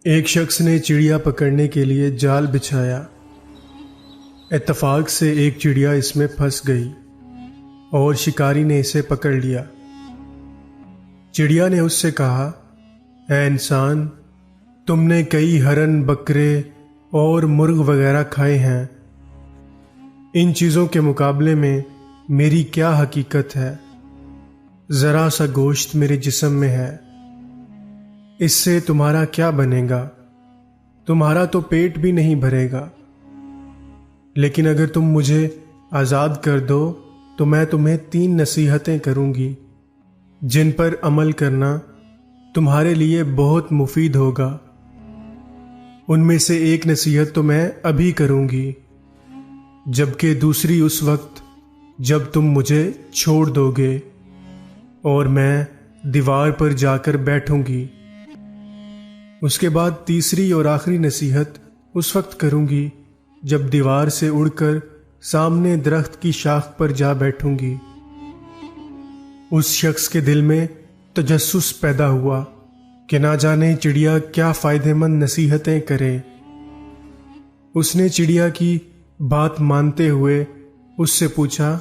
ایک شخص نے چڑیا پکڑنے کے لیے جال بچھایا۔ اتفاق سے ایک چڑیا اس میں پھنس گئی اور شکاری نے اسے پکڑ لیا۔ چڑیا نے اس سے کہا، اے انسان، تم نے کئی ہرن، بکرے اور مرغ وغیرہ کھائے ہیں، ان چیزوں کے مقابلے میں میری کیا حقیقت ہے؟ ذرا سا گوشت میرے جسم میں ہے، اس سے تمہارا کیا بنے گا؟ تمہارا تو پیٹ بھی نہیں بھرے گا۔ لیکن اگر تم مجھے آزاد کر دو تو میں تمہیں 3 نصیحتیں کروں گی جن پر عمل کرنا تمہارے لیے بہت مفید ہوگا۔ ان میں سے ایک نصیحت تو میں ابھی کروں گی، جبکہ دوسری اس وقت جب تم مجھے چھوڑ دو گے اور میں دیوار پر جا کر بیٹھوں گی۔ اس کے بعد تیسری اور آخری نصیحت اس وقت کروں گی جب دیوار سے اڑ کر سامنے درخت کی شاخ پر جا بیٹھوں گی۔ اس شخص کے دل میں تجسس پیدا ہوا کہ نہ جانے چڑیا کیا فائدہ مند نصیحتیں کرے۔ اس نے چڑیا کی بات مانتے ہوئے اس سے پوچھا،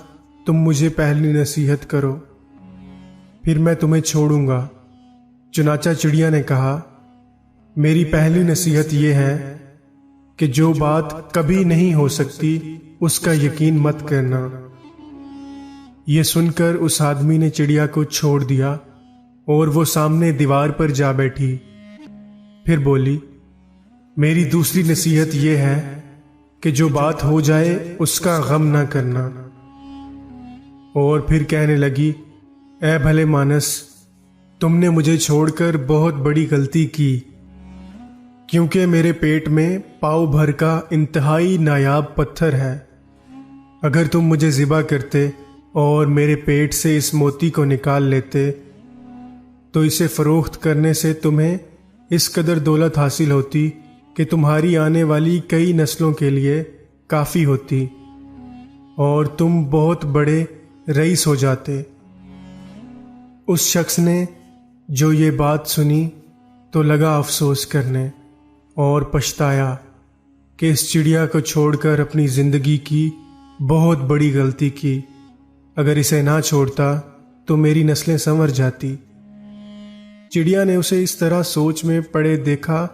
تم مجھے پہلی نصیحت کرو، پھر میں تمہیں چھوڑوں گا۔ چنانچہ چڑیا نے کہا، میری پہلی نصیحت یہ ہے کہ جو بات کبھی نہیں ہو سکتی اس کا یقین مت کرنا۔ یہ سن کر اس آدمی نے چڑیا کو چھوڑ دیا اور وہ سامنے دیوار پر جا بیٹھی۔ پھر بولی، میری دوسری نصیحت یہ ہے کہ جو بات ہو جائے اس کا غم نہ کرنا۔ اور پھر کہنے لگی، اے بھلے مانس، تم نے مجھے چھوڑ کر بہت بڑی غلطی کی، کیونکہ میرے پیٹ میں پاؤ بھر کا انتہائی نایاب پتھر ہے۔ اگر تم مجھے ذبح کرتے اور میرے پیٹ سے اس موتی کو نکال لیتے تو اسے فروخت کرنے سے تمہیں اس قدر دولت حاصل ہوتی کہ تمہاری آنے والی کئی نسلوں کے لیے کافی ہوتی اور تم بہت بڑے رئیس ہو جاتے۔ اس شخص نے جو یہ بات سنی تو لگا افسوس کرنے اور پچھتایا کہ اس چڑیا کو چھوڑ کر اپنی زندگی کی بہت بڑی غلطی کی۔ اگر اسے نہ چھوڑتا تو میری نسلیں سنور جاتی۔ چڑیا نے اسے اس طرح سوچ میں پڑے دیکھا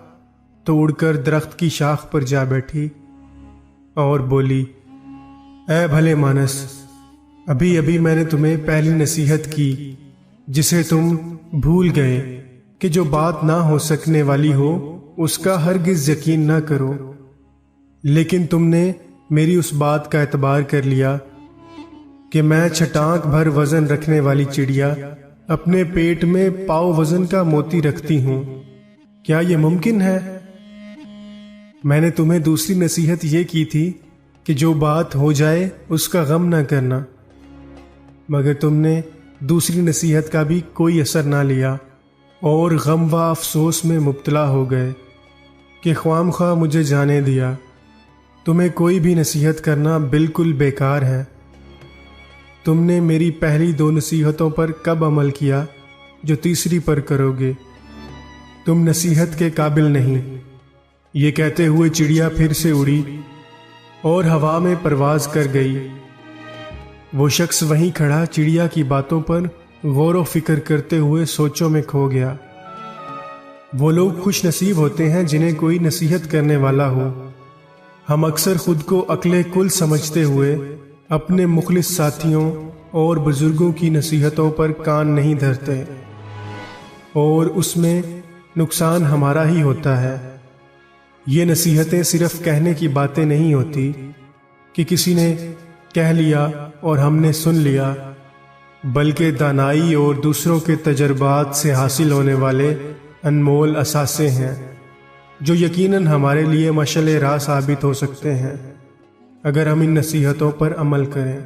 تو اڑ کر درخت کی شاخ پر جا بیٹھی اور بولی، اے بھلے مانس، ابھی ابھی میں نے تمہیں پہلی نصیحت کی جسے تم بھول گئے کہ جو بات نہ ہو سکنے والی ہو اس کا ہرگز یقین نہ کرو، لیکن تم نے میری اس بات کا اعتبار کر لیا کہ میں چھٹانک بھر وزن رکھنے والی چڑیا اپنے پیٹ میں پاؤ وزن کا موتی رکھتی ہوں۔ کیا یہ ممکن ہے؟ میں نے تمہیں دوسری نصیحت یہ کی تھی کہ جو بات ہو جائے اس کا غم نہ کرنا، مگر تم نے دوسری نصیحت کا بھی کوئی اثر نہ لیا اور غم و افسوس میں مبتلا ہو گئے کہ خواہ مخواہ مجھے جانے دیا۔ تمہیں کوئی بھی نصیحت کرنا بالکل بیکار ہے۔ تم نے میری پہلی 2 نصیحتوں پر کب عمل کیا جو تیسری پر کرو گے؟ تم نصیحت کے قابل نہیں۔ یہ کہتے ہوئے چڑیا پھر سے اڑی اور ہوا میں پرواز کر گئی۔ وہ شخص وہیں کھڑا چڑیا کی باتوں پر غور و فکر کرتے ہوئے سوچوں میں کھو گیا۔ وہ لوگ خوش نصیب ہوتے ہیں جنہیں کوئی نصیحت کرنے والا ہو۔ ہم اکثر خود کو عقل کل سمجھتے ہوئے اپنے مخلص ساتھیوں اور بزرگوں کی نصیحتوں پر کان نہیں دھرتے، اور اس میں نقصان ہمارا ہی ہوتا ہے۔ یہ نصیحتیں صرف کہنے کی باتیں نہیں ہوتی کہ کسی نے کہہ لیا اور ہم نے سن لیا، بلکہ دانائی اور دوسروں کے تجربات سے حاصل ہونے والے انمول اثاثے ہیں جو یقیناً ہمارے لیے مشعل راہ ثابت ہو سکتے ہیں اگر ہم ان نصیحتوں پر عمل کریں۔